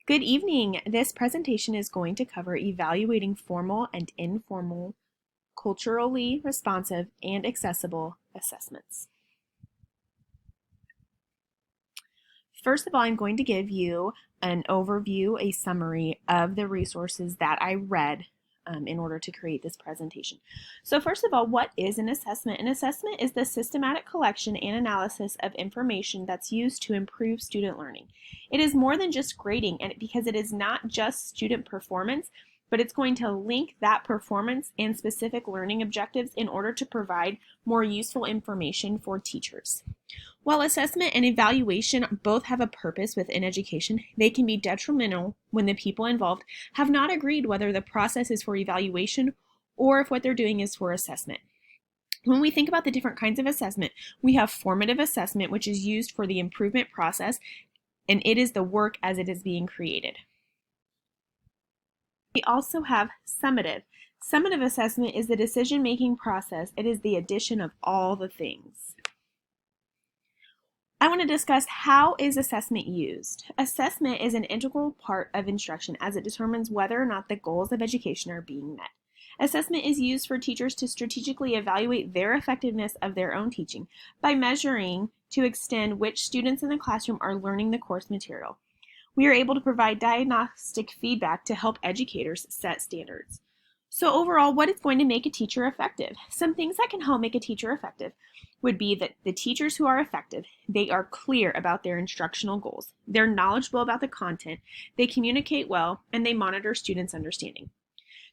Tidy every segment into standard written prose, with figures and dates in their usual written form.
Good evening. This presentation is going to cover evaluating formal and informal, culturally responsive, and accessible assessments. First of all, I'm going to give you an overview, a summary of the resources that I read in order to create this presentation. So first of all, what is an assessment? An assessment is the systematic collection and analysis of information that's used to improve student learning. It is more than just grading, and because it is not just student performance, but it's going to link that performance and specific learning objectives in order to provide more useful information for teachers. While assessment and evaluation both have a purpose within education, they can be detrimental when the people involved have not agreed whether the process is for evaluation or if what they're doing is for assessment. When we think about the different kinds of assessment, we have formative assessment, which is used for the improvement process, and it is the work as it is being created. We also have summative. Summative assessment is the decision-making process. It is the addition of all the things. I want to discuss how is assessment used. Assessment is an integral part of instruction as it determines whether or not the goals of education are being met. Assessment is used for teachers to strategically evaluate their effectiveness of their own teaching by measuring to extend which students in the classroom are learning the course material. We are able to provide diagnostic feedback to help educators set standards. So overall, what is going to make a teacher effective? Some things that can help make a teacher effective would be that the teachers who are effective, they are clear about their instructional goals, they're knowledgeable about the content, they communicate well, and they monitor students' understanding.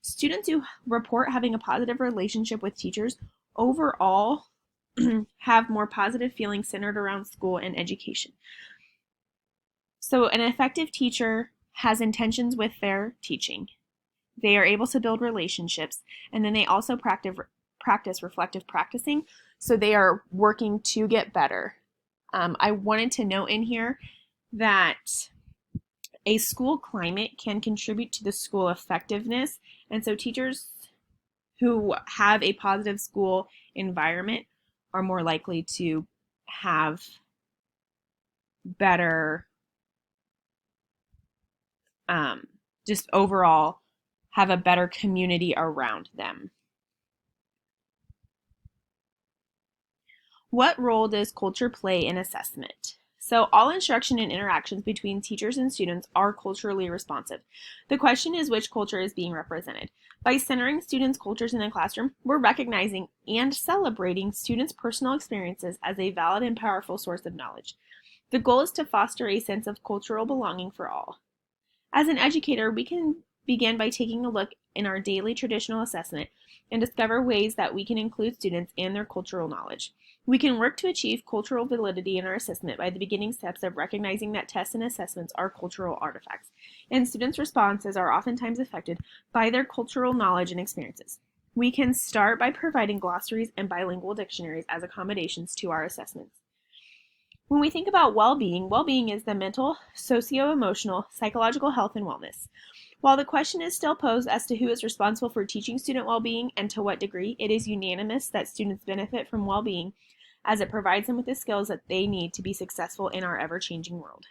Students who report having a positive relationship with teachers overall have more positive feelings centered around school and education. So an effective teacher has intentions with their teaching. They are able to build relationships, and then they also practice reflective practicing, so they are working to get better. I wanted to note in here that a school climate can contribute to the school effectiveness, and so teachers who have a positive school environment are more likely to have better, just overall have a better community around them. What role does culture play in assessment? So all instruction and interactions between teachers and students are culturally responsive. The question is which culture is being represented. By centering students' cultures in the classroom, we're recognizing and celebrating students' personal experiences as a valid and powerful source of knowledge. The goal is to foster a sense of cultural belonging for all. As an educator, we can begin by taking a look in our daily traditional assessment and discover ways that we can include students and their cultural knowledge. We can work to achieve cultural validity in our assessment by the beginning steps of recognizing that tests and assessments are cultural artifacts, and students' responses are oftentimes affected by their cultural knowledge and experiences. We can start by providing glossaries and bilingual dictionaries as accommodations to our assessments. When we think about well-being, well-being is the mental, socio-emotional, psychological health and wellness. While the question is still posed as to who is responsible for teaching student well-being and to what degree, it is unanimous that students benefit from well-being as it provides them with the skills that they need to be successful in our ever-changing world.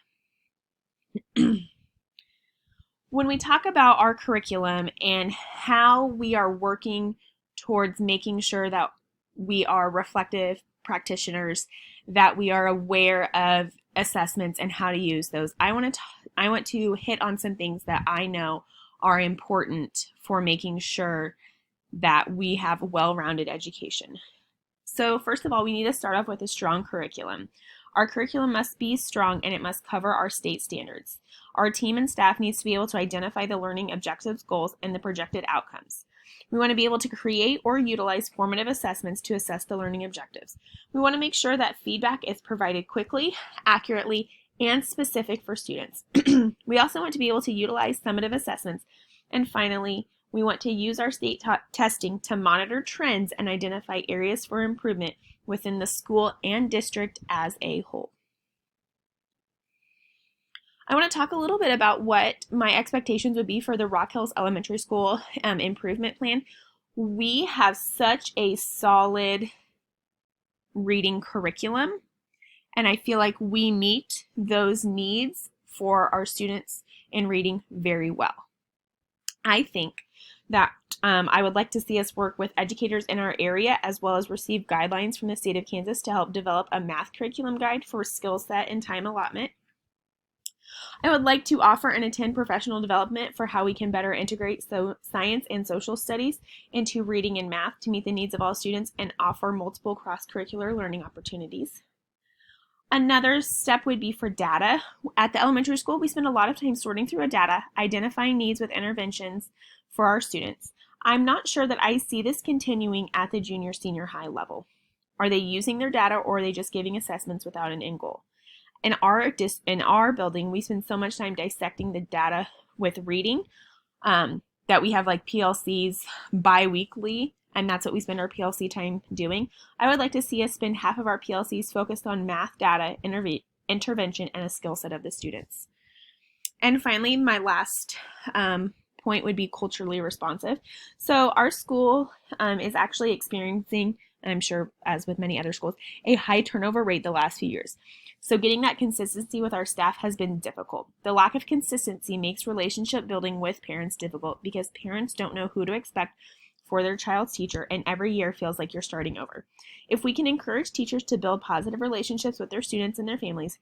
When we talk about our curriculum and how we are working towards making sure that we are reflective practitioners, that we are aware of assessments and how to use those, I want to hit on some things that I know are important for making sure that we have a well-rounded education. So first of all, we need to start off with a strong curriculum. Our curriculum must be strong and it must cover our state standards. Our team and staff needs to be able to identify the learning objectives, goals, and the projected outcomes. We want to be able to create or utilize formative assessments to assess the learning objectives. We want to make sure that feedback is provided quickly, accurately, and specific for students. We also want to be able to utilize summative assessments. And finally, we want to use our state testing to monitor trends and identify areas for improvement within the school and district as a whole. I want to talk a little bit about what my expectations would be for the Rock Hills Elementary School improvement plan. We have such a solid reading curriculum, and I feel like we meet those needs for our students in reading very well. I think that I would like to see us work with educators in our area as well as receive guidelines from the state of Kansas to help develop a math curriculum guide for skill set and time allotment. I would like to offer and attend professional development for how we can better integrate science and social studies into reading and math to meet the needs of all students and offer multiple cross-curricular learning opportunities. Another step would be for data. At the elementary school, we spend a lot of time sorting through our data, identifying needs with interventions for our students. I'm not sure that I see this continuing at the junior senior high level. Are they using their data, or are they just giving assessments without an end goal? In our building, we spend so much time dissecting the data with reading that we have like PLCs bi-weekly, and that's what we spend our PLC time doing. I would like to see us spend half of our PLCs focused on math data, intervention, and a skill set of the students. And finally, my last point would be culturally responsive. So our school is actually experiencing, and I'm sure as with many other schools, a high turnover rate the last few years. So getting that consistency with our staff has been difficult. The lack of consistency makes relationship building with parents difficult because parents don't know who to expect for their child's teacher, and every year feels like you're starting over. If we can encourage teachers to build positive relationships with their students and their families,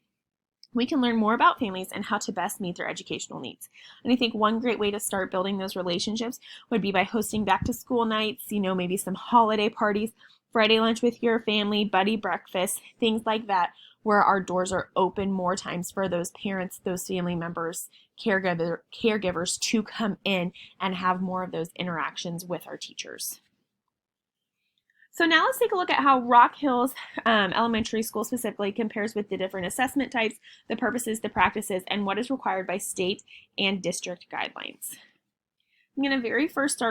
we can learn more about families and how to best meet their educational needs. And I think one great way to start building those relationships would be by hosting back to school nights, maybe some holiday parties, Friday lunch with your family, buddy breakfast, things like that, where our doors are open more times for those parents, those family members, caregivers to come in and have more of those interactions with our teachers. So now let's take a look at how Rock Hills Elementary School specifically compares with the different assessment types, the purposes, the practices, and what is required by state and district guidelines. I'm going to very first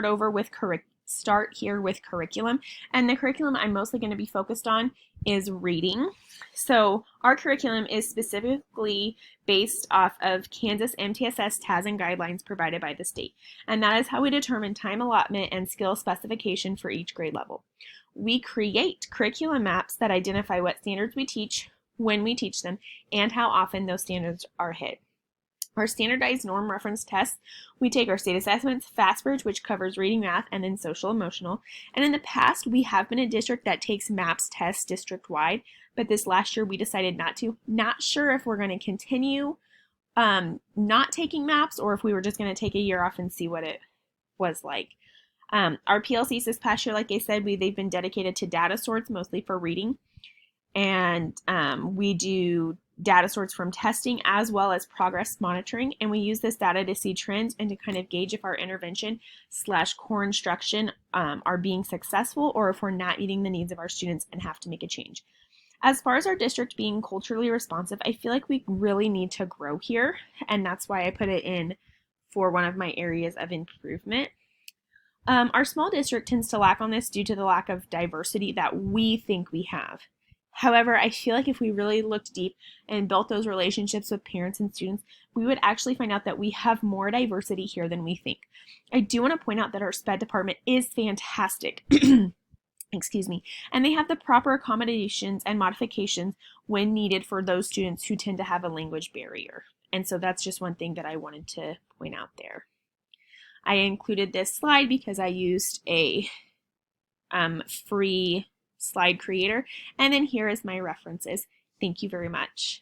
start here with curriculum, and the curriculum I'm mostly going to be focused on is reading. So our curriculum is specifically based off of Kansas MTSS TAS and guidelines provided by the state, and that is how we determine time allotment and skill specification for each grade level. We create curriculum maps that identify what standards we teach, when we teach them, and how often those standards are hit. Our standardized norm reference tests, we take our state assessments, FastBridge, which covers reading, math, and then social emotional. And in the past, we have been a district that takes MAPS tests district-wide, but this last year we decided not to. Not sure if we're going to continue not taking MAPS, or if we were just going to take a year off and see what it was like. Our PLCs this past year, like I said, they've been dedicated to data sorts, mostly for reading. And we do data sorts from testing as well as progress monitoring. And we use this data to see trends and to kind of gauge if our intervention / core instruction are being successful, or if we're not meeting the needs of our students and have to make a change. As far as our district being culturally responsive, I feel like we really need to grow here. And that's why I put it in for one of my areas of improvement. Our small district tends to lack on this due to the lack of diversity that we think we have. However, I feel like if we really looked deep and built those relationships with parents and students, we would actually find out that we have more diversity here than we think. I do want to point out that our SPED department is fantastic. Excuse me. And they have the proper accommodations and modifications when needed for those students who tend to have a language barrier. And so that's just one thing that I wanted to point out there. I included this slide because I used a free slide creator. And then here is my references. Thank you very much.